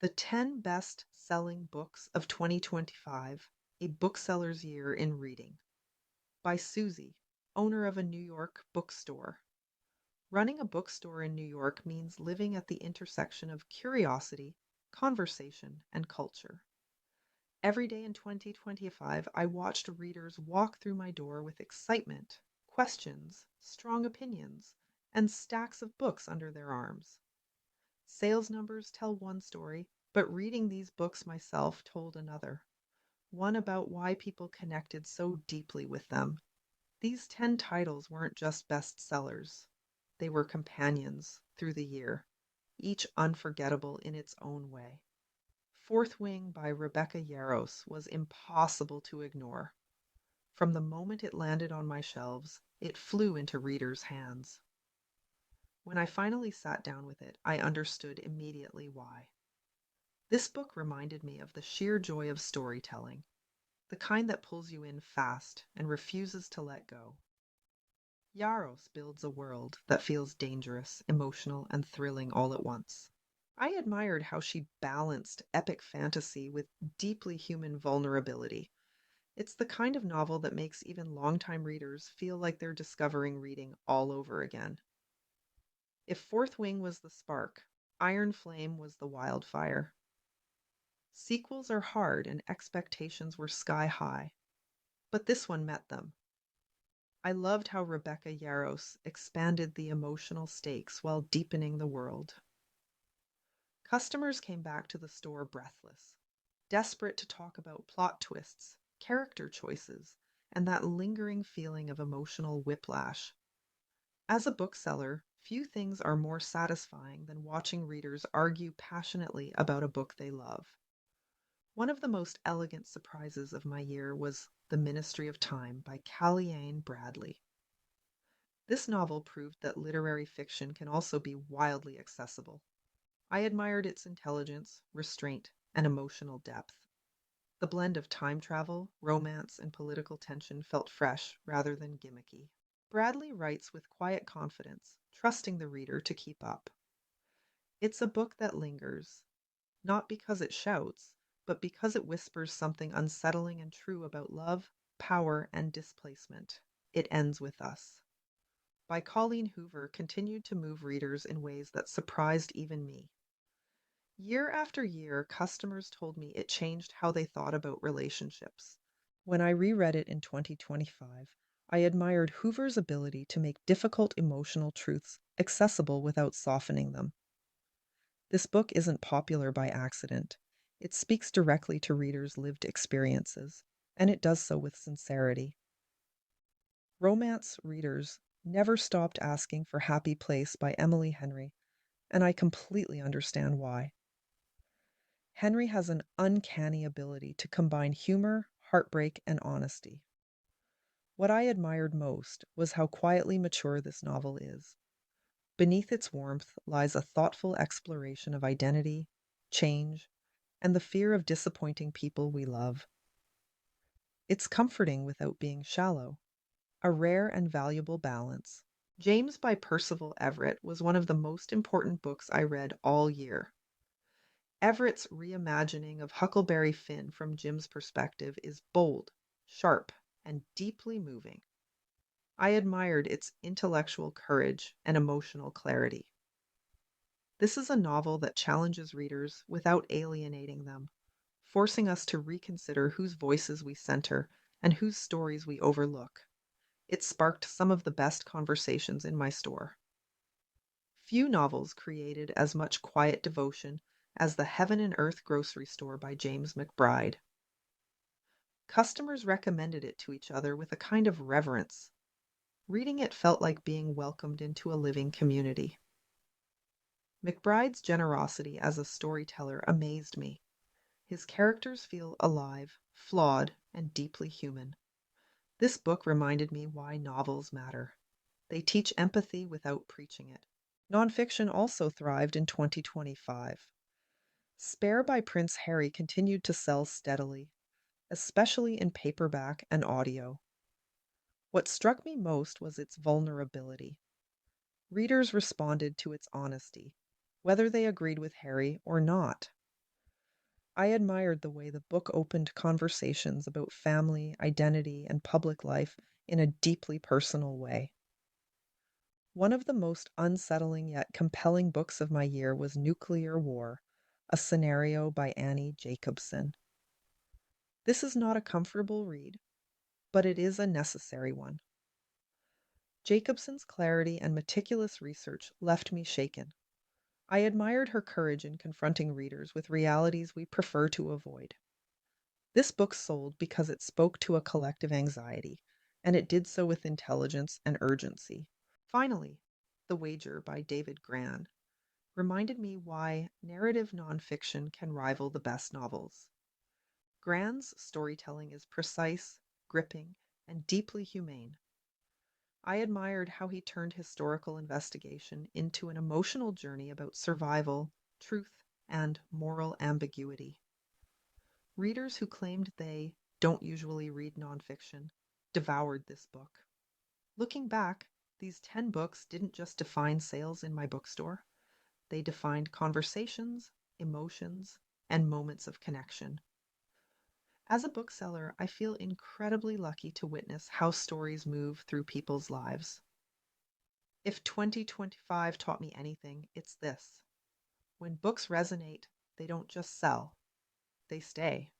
The 10 best-selling books of 2025, a bookseller's year in reading, by Susie, owner of a New York bookstore. Running a bookstore in New York means living at the intersection of curiosity, conversation, and culture. Every day in 2025, I watched readers walk through my door with excitement, questions, strong opinions, and stacks of books under their arms. Sales numbers tell one story, but reading these books myself told another, one about why people connected so deeply with them. These 10 titles weren't just bestsellers, they were companions through the year, each unforgettable in its own way. Fourth Wing by Rebecca Yarros was impossible to ignore. From the moment it landed on my shelves, it flew into readers' hands. When I finally sat down with it, I understood immediately why. This book reminded me of the sheer joy of storytelling, the kind that pulls you in fast and refuses to let go. Yaros builds a world that feels dangerous, emotional, and thrilling all at once. I admired how she balanced epic fantasy with deeply human vulnerability. It's the kind of novel that makes even longtime readers feel like they're discovering reading all over again. If Fourth Wing was the spark, Iron Flame was the wildfire. Sequels are hard and expectations were sky high, but this one met them. I loved how Rebecca Yarros expanded the emotional stakes while deepening the world. Customers came back to the store breathless, desperate to talk about plot twists, character choices, and that lingering feeling of emotional whiplash. As a bookseller, few things are more satisfying than watching readers argue passionately about a book they love. One of the most elegant surprises of my year was The Ministry of Time by Calliane Bradley. This novel proved that literary fiction can also be wildly accessible. I admired its intelligence, restraint, and emotional depth. The blend of time travel, romance, and political tension felt fresh rather than gimmicky. Bradley writes with quiet confidence, trusting the reader to keep up. It's a book that lingers, not because it shouts, but because it whispers something unsettling and true about love, power, and displacement. It ends with us. By Colleen Hoover continued to move readers in ways that surprised even me. Year after year, customers told me it changed how they thought about relationships. When I reread it in 2025, I admired Hoover's ability to make difficult emotional truths accessible without softening them. This book isn't popular by accident. It speaks directly to readers' lived experiences, and it does so with sincerity. Romance readers never stopped asking for Happy Place by Emily Henry, and I completely understand why. Henry has an uncanny ability to combine humor, heartbreak, and honesty. What I admired most was how quietly mature this novel is. Beneath its warmth lies a thoughtful exploration of identity, change, and the fear of disappointing people we love. It's comforting without being shallow, a rare and valuable balance. James by Percival Everett was one of the most important books I read all year. Everett's reimagining of Huckleberry Finn from Jim's perspective is bold, sharp, and deeply moving. I admired its intellectual courage and emotional clarity. This is a novel that challenges readers without alienating them, forcing us to reconsider whose voices we center and whose stories we overlook. It sparked some of the best conversations in my store. Few novels created as much quiet devotion as The Heaven and Earth Grocery Store by James McBride. Customers recommended it to each other with a kind of reverence. Reading it felt like being welcomed into a living community. McBride's generosity as a storyteller amazed me. His characters feel alive, flawed, and deeply human. This book reminded me why novels matter. They teach empathy without preaching it. Nonfiction also thrived in 2025. Spare by Prince Harry continued to sell steadily, especially in paperback and audio. What struck me most was its vulnerability. Readers responded to its honesty, whether they agreed with Harry or not. I admired the way the book opened conversations about family, identity, and public life in a deeply personal way. One of the most unsettling yet compelling books of my year was Nuclear War, a scenario by Annie Jacobsen. This is not a comfortable read, but it is a necessary one. Jacobsen's clarity and meticulous research left me shaken. I admired her courage in confronting readers with realities we prefer to avoid. This book sold because it spoke to a collective anxiety, and it did so with intelligence and urgency. Finally, The Wager by David Grann reminded me why narrative nonfiction can rival the best novels. Grann's storytelling is precise, gripping, and deeply humane. I admired how he turned historical investigation into an emotional journey about survival, truth, and moral ambiguity. Readers who claimed they don't usually read nonfiction devoured this book. Looking back, these 10 books didn't just define sales in my bookstore, they defined conversations, emotions, and moments of connection. As a bookseller, I feel incredibly lucky to witness how stories move through people's lives. If 2025 taught me anything, it's this. When books resonate, they don't just sell, they stay.